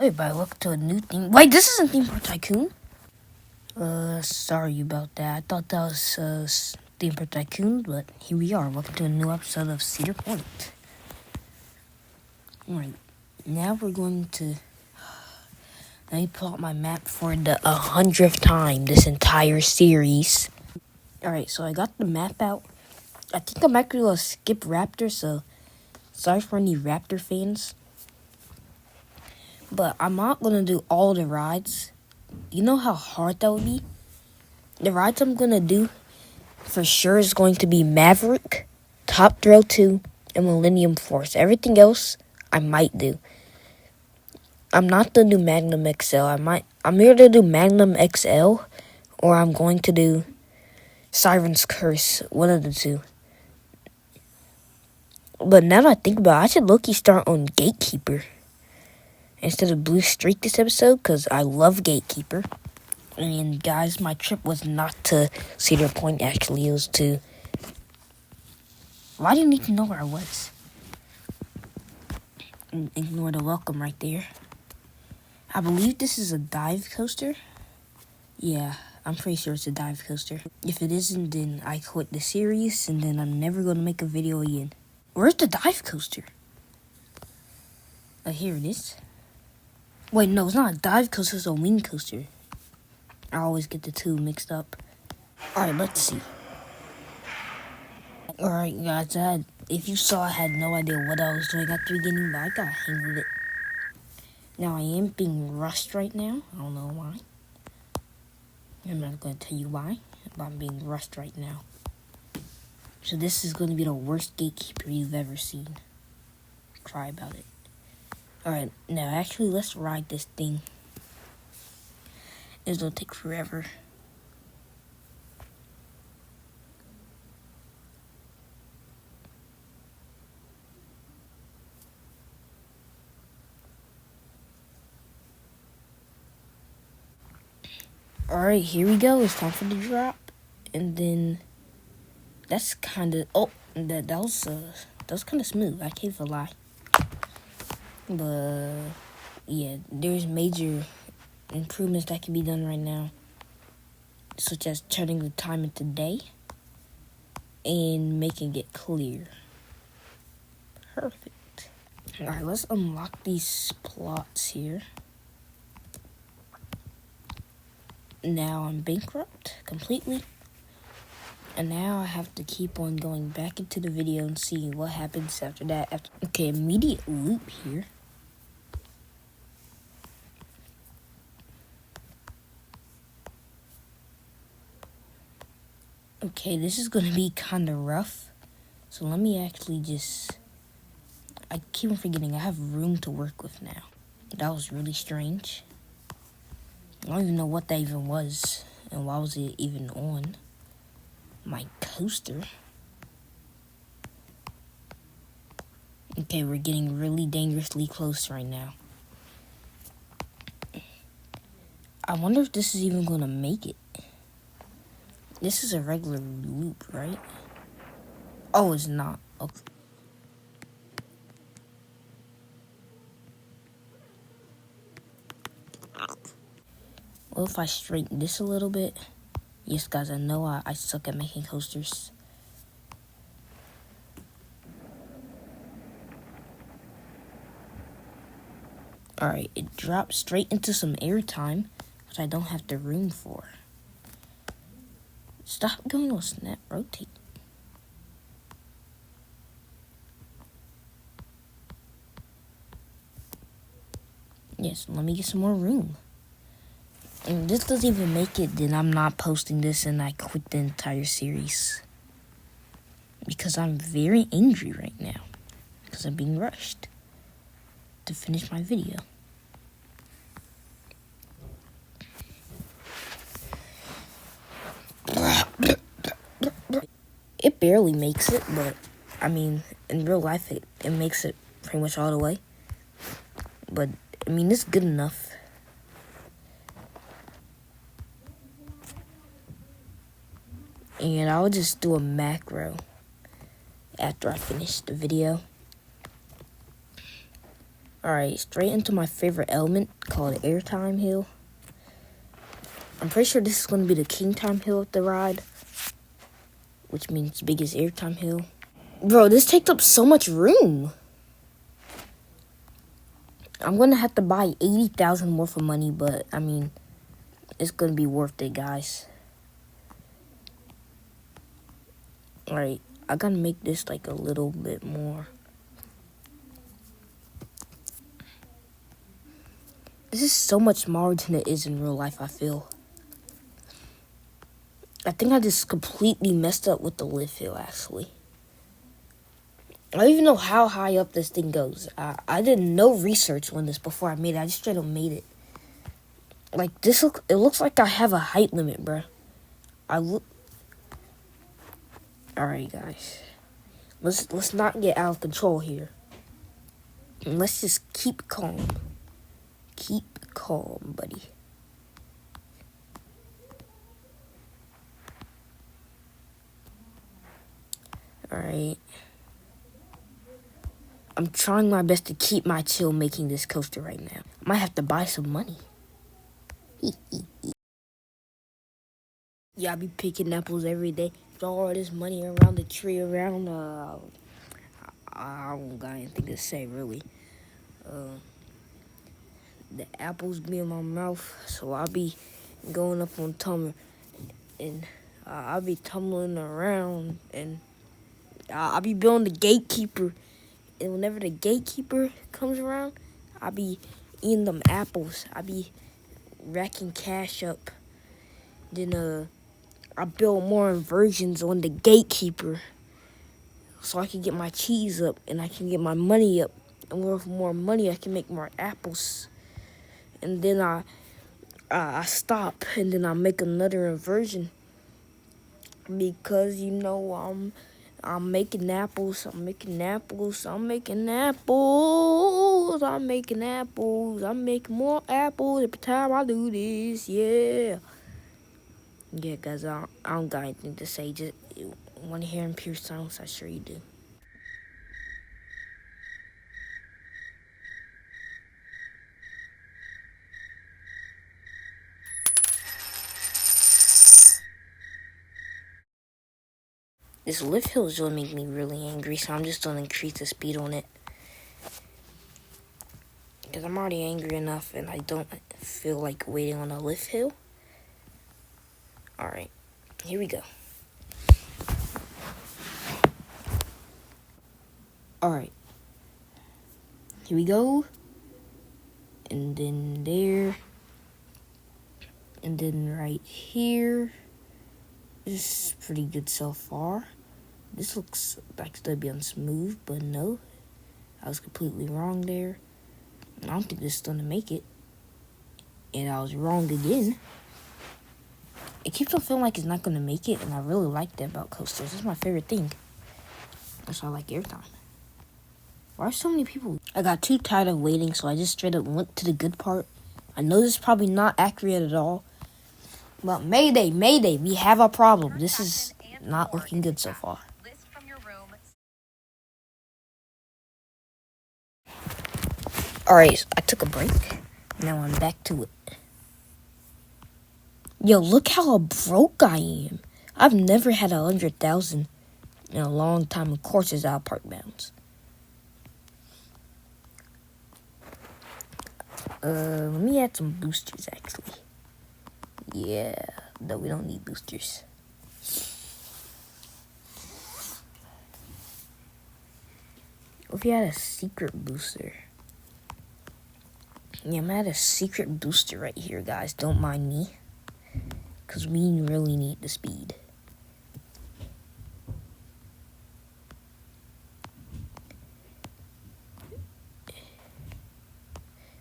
Wait, but I looked to a new theme. Wait, this isn't Theme Park Tycoon? Sorry about that. I thought that was, Theme Park Tycoon, but here we are. Welcome to a new episode of Cedar Point. Alright, now we're going to... Let me pull out my map for the 100th time this entire series. Alright, so I got the map out. I think I'm actually going to skip Raptor, so sorry for any Raptor fans. But I'm not going to do all the rides. You know how hard that would be? The rides I'm going to do for sure is going to be Maverick, Top Thrill 2, and Millennium Force. Everything else, I might do. I'm not going to do Magnum XL. I'm either to do Magnum XL, or I'm going to do Siren's Curse. One of the two. But now that I think about it, I should low-key start on Gatekeeper instead of Blue Streak this episode, because I love Gatekeeper. And guys, my trip was not to Cedar Point, actually. It was to... Why do you need to know where I was? Ignore the welcome right there. I believe this is a dive coaster. Yeah, I'm pretty sure it's a dive coaster. If it isn't, then I quit the series, and then I'm never going to make a video again. Where's the dive coaster? Oh, here it is. Wait, no, it's not a dive coaster, it's a wing coaster. I always get the two mixed up. Alright, let's see. Alright, guys, if you saw, I had no idea what I was doing at the beginning, but I got a hang of it. Now, I am being rushed right now. I don't know why. I'm not going to tell you why, but I'm being rushed right now. So this is going to be the worst Gatekeeper you've ever seen. Cry about it. Alright, now actually let's ride this thing. It's going to take forever. Alright, here we go. It's time for the drop. And then that's kind of... Oh, that was kind of smooth. I can't even lie. But yeah, there's major improvements that can be done right now, such as turning the time into day and making it clear. Perfect. Alright, let's unlock these plots here. Now I'm bankrupt completely. And now I have to keep on going back into the video and seeing what happens after that. Okay, immediate loop here. Okay, this is going to be kind of rough. So let me actually just... I keep on forgetting I have room to work with now. That was really strange. I don't even know what that even was. And why was it even on my coaster? Okay, we're getting really dangerously close right now. I wonder if this is even going to make it. This is a regular loop, right? Oh, it's not. Okay. Well, if I straighten this a little bit... Yes, guys, I know I suck at making coasters. Alright, it drops straight into some airtime, which I don't have the room for. Stop going on snap rotate. Yes, let me get some more room. And if this doesn't even make it, then I'm not posting this and I quit the entire series. Because I'm very angry right now. Because I'm being rushed to finish my video. It barely makes it, but I mean, in real life, it makes it pretty much all the way. But, I mean, it's good enough. And I'll just do a macro after I finish the video. Alright, straight into my favorite element called Airtime Hill. I'm pretty sure this is going to be the King Time Hill of the ride, which means biggest Airtime Hill. Bro, this takes up so much room. I'm going to have to buy 80,000 more for money, but I mean, it's going to be worth it, guys. Alright, I got to make this like a little bit more. This is so much smaller than it is in real life, I feel. I think I just completely messed up with the lift hill, actually. I don't even know how high up this thing goes. I did no research on this before I made it. I just straight up made it. Like, it looks like I have a height limit, bruh. Alright, guys. Let's not get out of control here. And let's just keep calm. Keep calm, buddy. Alright. I'm trying my best to keep my chill making this coaster right now. I might have to buy some money. Yeah, I be picking apples every day. Throw all this money around the tree around. I don't got anything to say, really. The apples be in my mouth, so I be going up on tumbler, and I be tumbling around, and I be building the Gatekeeper, and whenever the Gatekeeper comes around, I be eating them apples. I be racking cash up. Then I build more inversions on the Gatekeeper, so I can get my cheese up, and I can get my money up, and with more money, I can make more apples. And then I stop, and then I make another inversion, because you know I'm making apples. I'm making apples. I'm making apples. I'm making apples. I'm making more apples every time I do this. Yeah. Yeah, guys, I don't got anything to say. Just want to hear in pure silence? I sure you do. This lift hill is going to make me really angry, so I'm just going to increase the speed on it. Because I'm already angry enough, and I don't feel like waiting on a lift hill. Alright, here we go. Alright. Here we go. And then there. And then right here. This is pretty good so far. This looks like it's gonna be unsmooth, but no. I was completely wrong there. I don't think this is gonna make it. And I was wrong again. It keeps on feeling like it's not gonna make it, and I really like that about coasters. It's my favorite thing. That's why I like airtime. Why are so many people? I got too tired of waiting, so I just straight up went to the good part. I know this is probably not accurate at all. But Mayday, Mayday, we have a problem. This is not looking good so far. Alright, I took a break. Now I'm back to it. Yo, look how broke I am. I've never had 100,000 in a long time. Of course, it's out of park bounds. Let me add some boosters, actually. Yeah, no, we don't need boosters. What if you had a secret booster? Yeah, I'm gonna add a secret booster right here, guys. Don't mind me. Because we really need the speed.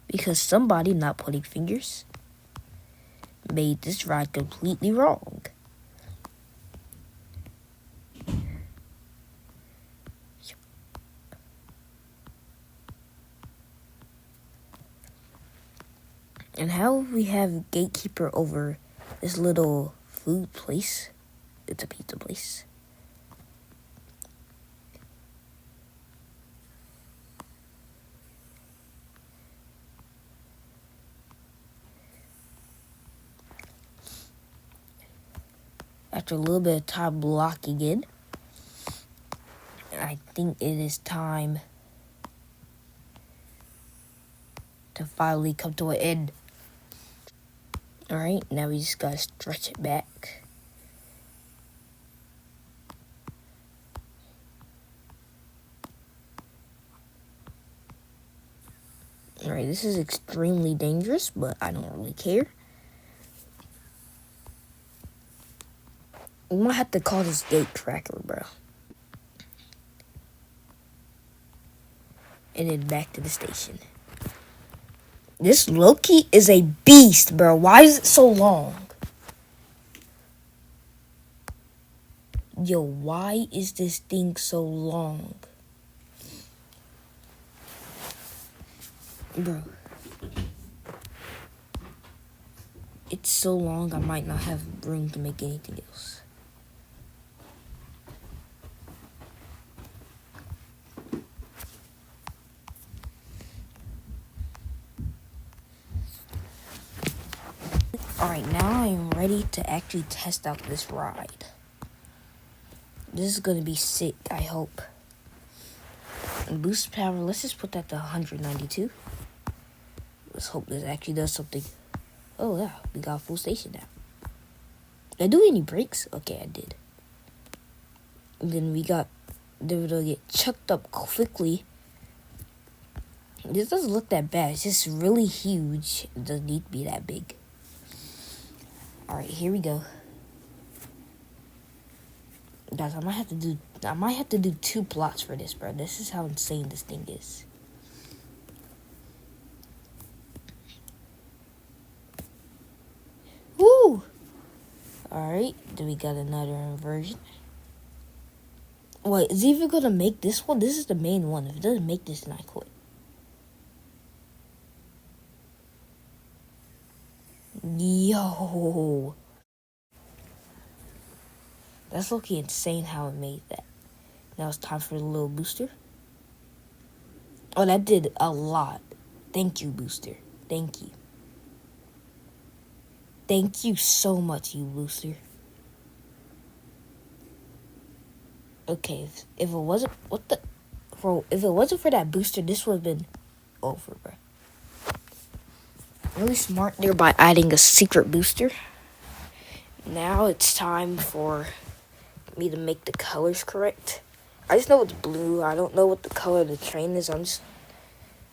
Because somebody, not pointing fingers, made this ride completely wrong. And how we have Gatekeeper over this little food place? It's a pizza place. after a little bit of time blocking in, I think it is time to finally come to an end. Alright, now we just gotta stretch it back. Alright, this is extremely dangerous, but I don't really care. We might have to call this gate tracker, bro. And then back to the station. This Loki is a beast, bro. Why is it so long? Yo, why is this thing so long? Bro. It's so long I might not have room to make anything else. Alright, now I am ready to actually test out this ride. This is gonna be sick, I hope. And boost power, let's just put that to 192. Let's hope this actually does something. Oh yeah, we got a full station now. Did I do any brakes? Okay, I did. And then we got, they will get chucked up quickly. This doesn't look that bad. It's just really huge. It doesn't need to be that big. Alright, here we go. Guys, I might have to do 2 plots for this, bro. This is how insane this thing is. Woo! Alright, then we got another inversion. Wait, is he even gonna make this one? This is the main one. If it doesn't make this, then I quit. Yo. That's looking insane how it made that. Now it's time for the little booster. Oh, that did a lot. Thank you, booster. Thank you. Thank you so much, you booster. Okay, if it wasn't if it wasn't for that booster, this would have been over, bro. Really smart there by adding a secret booster. Now it's time for me to make the colors correct. I just know it's blue. I don't know what the color of the train is. I'm just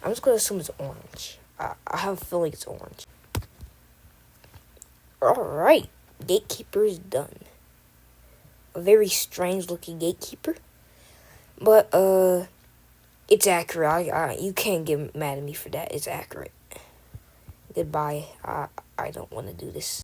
gonna assume it's orange. I have a feeling it's orange. Alright, Gatekeeper is done. A very strange looking Gatekeeper. But it's accurate. You can't get mad at me for that. It's accurate. Goodbye. I don't want to do this.